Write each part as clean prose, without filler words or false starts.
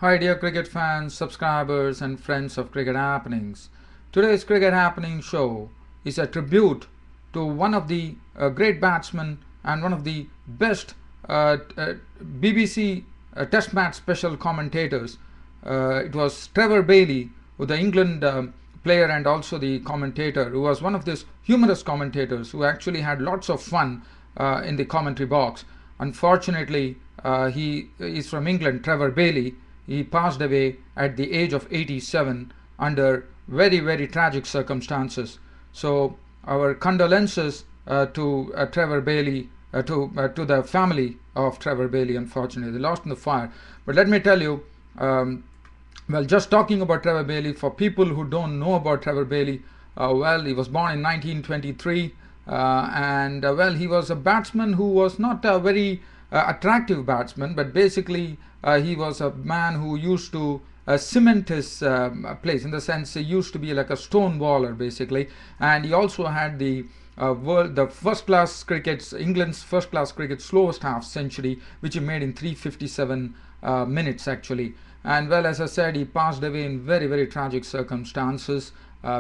Hi dear cricket fans, subscribers and friends of Cricket Happenings. Today's Cricket Happening show is a tribute to one of the great batsmen and one of the best BBC Test match special commentators. It was Trevor Bailey, who the England player and also the commentator, who was one of these humorous commentators who actually had lots of fun in the commentary box. Unfortunately, he is from England, Trevor Bailey. He passed away at the age of 87 under very tragic circumstances. So our condolences to Trevor Bailey, to the family of Trevor Bailey. Unfortunately, they lost in the fire. But let me tell you, well, just talking about Trevor Bailey, for people who don't know about Trevor Bailey, well, he was born in 1923, and well, he was a batsman who was not a very attractive batsman, but basically he was a man who used to cement his place, in the sense he used to be like a stone waller basically, and he also had the first class cricket's England's first class cricket slowest half century, which he made in 357 minutes actually. And well, as I said, he passed away in very tragic circumstances,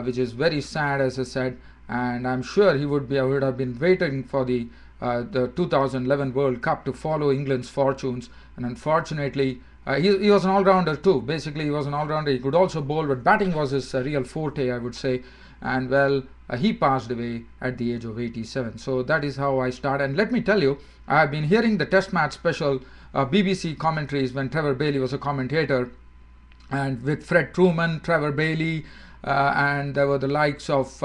which is very sad, as I said. And I'm sure he would have been waiting for the 2011 World Cup to follow England's fortunes. And unfortunately, he was an all-rounder too. Basically, he was an all-rounder. He could also bowl, but batting was his real forte, I would say. And well, he passed away at the age of 87. So that is how I start. And let me tell you, I have been hearing the Test match special BBC commentaries when Trevor Bailey was a commentator, and with Fred Truman, Trevor Bailey, and there were the likes of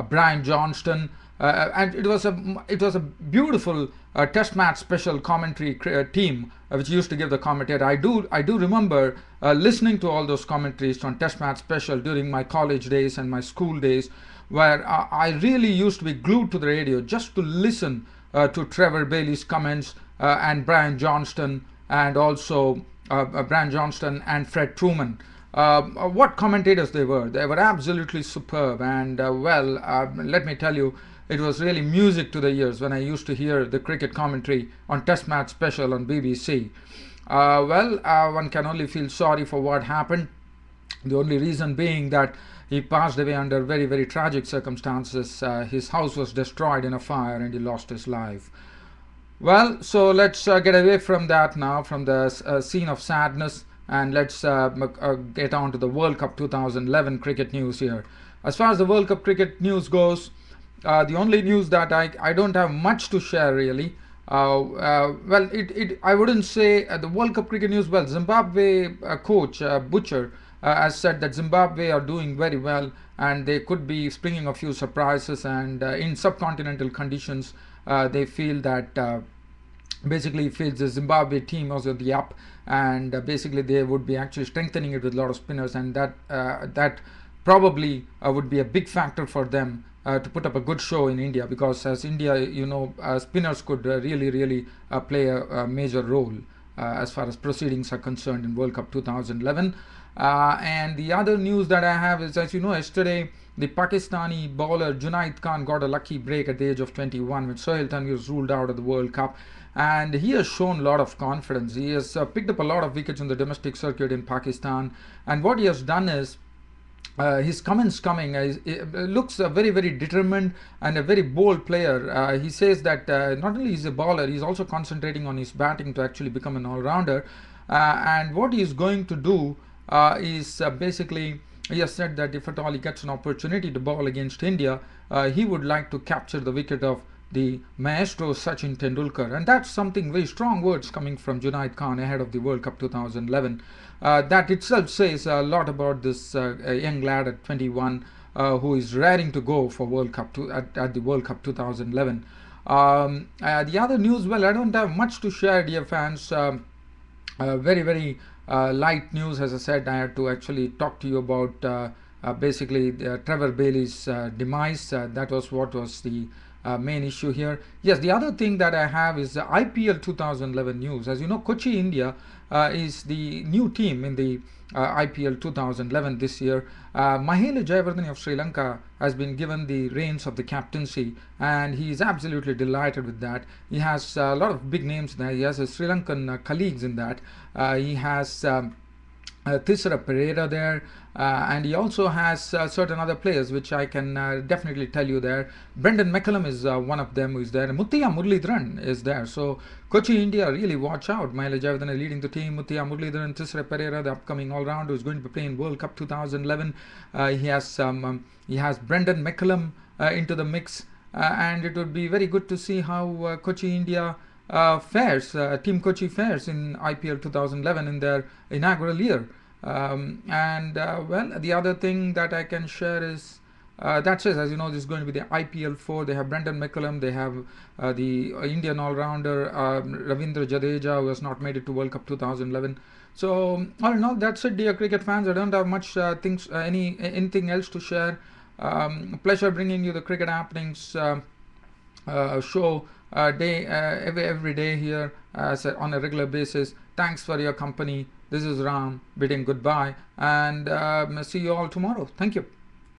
Brian Johnston, and it was a beautiful Test match special commentary team which used to give the commentator. I do remember listening to all those commentaries on Test match special during my college days and my school days, where I really used to be glued to the radio just to listen to Trevor Bailey's comments, and Brian Johnston, and also Brian Johnston and Fred Truman. What commentators they were! They were absolutely superb, and well, let me tell you, it was really music to the ears when I used to hear the cricket commentary on Test match special on BBC. Well, one can only feel sorry for what happened. The only reason being that he passed away under very tragic circumstances. His house was destroyed in a fire and he lost his life. Well, so let's get away from that now, from the scene of sadness, and let's get on to the World Cup 2011 cricket news here. As far as the World Cup cricket news goes, the only news that I don't have much to share really. Well, I wouldn't say the World Cup cricket news. Well, Zimbabwe coach Butcher has said that Zimbabwe are doing very well and they could be springing a few surprises, and in subcontinental conditions they feel that basically feels the Zimbabwe team was on the up, and basically they would be actually strengthening it with a lot of spinners, and that probably would be a big factor for them to put up a good show in India, because as India, you know, spinners could really play a major role as far as proceedings are concerned in World Cup 2011. And the other news that I have is, as you know, yesterday the Pakistani bowler Junaid Khan got a lucky break at the age of 21 when Sohail Tanvir was ruled out of the World Cup, and he has shown a lot of confidence. He has picked up a lot of wickets on the domestic circuit in Pakistan, and what he has done is his comments coming looks very determined and a very bold player. He says that not only is he a bowler, he's also concentrating on his batting to actually become an all-rounder, and what he is going to do is basically, he has said that if at all he gets an opportunity to bowl against India, he would like to capture the wicket of the maestro Sachin Tendulkar, and that's something very strong words coming from Junaid Khan ahead of the World Cup 2011. That itself says a lot about this young lad at 21 who is raring to go for World Cup at the World Cup 2011. The other news, well, I don't have much to share, dear fans. Very light news. As I said, I had to actually talk to you about basically Trevor Bailey's demise. That was what was the main issue here. Yes, the other thing that I have is the IPL 2011 news. As you know, Kochi, India is the new team in the IPL 2011 this year. Mahela Jayawardene of Sri Lanka has been given the reins of the captaincy, and he is absolutely delighted with that. He has a lot of big names there. He has his Sri Lankan colleagues in that. He has Thisara Pereira there, and he also has certain other players which I can definitely tell you there. Brendan McCullum is one of them who is there. Muttiya Muralidharan is there. So Kochi, India, really watch out. Mahela Jayawardene leading the team. Muttiya Muralidharan, Thisara Pereira, the upcoming all-rounder who is going to be playing World Cup 2011. He has Brendan McCullum into the mix, and it would be very good to see how Kochi, India Team Kochi fares in IPL 2011 in their inaugural year. Well, the other thing that I can share is that's it. As you know, this is going to be the IPL 4. They have Brendan McCullum. They have the Indian all-rounder Ravindra Jadeja, who has not made it to World Cup 2011. So all in all, that's it, dear cricket fans. I don't have much anything else to share. Pleasure bringing you the cricket happenings show every day here on a regular basis. Thanks for your company. This is Ram bidding goodbye, and see you all tomorrow. Thank you.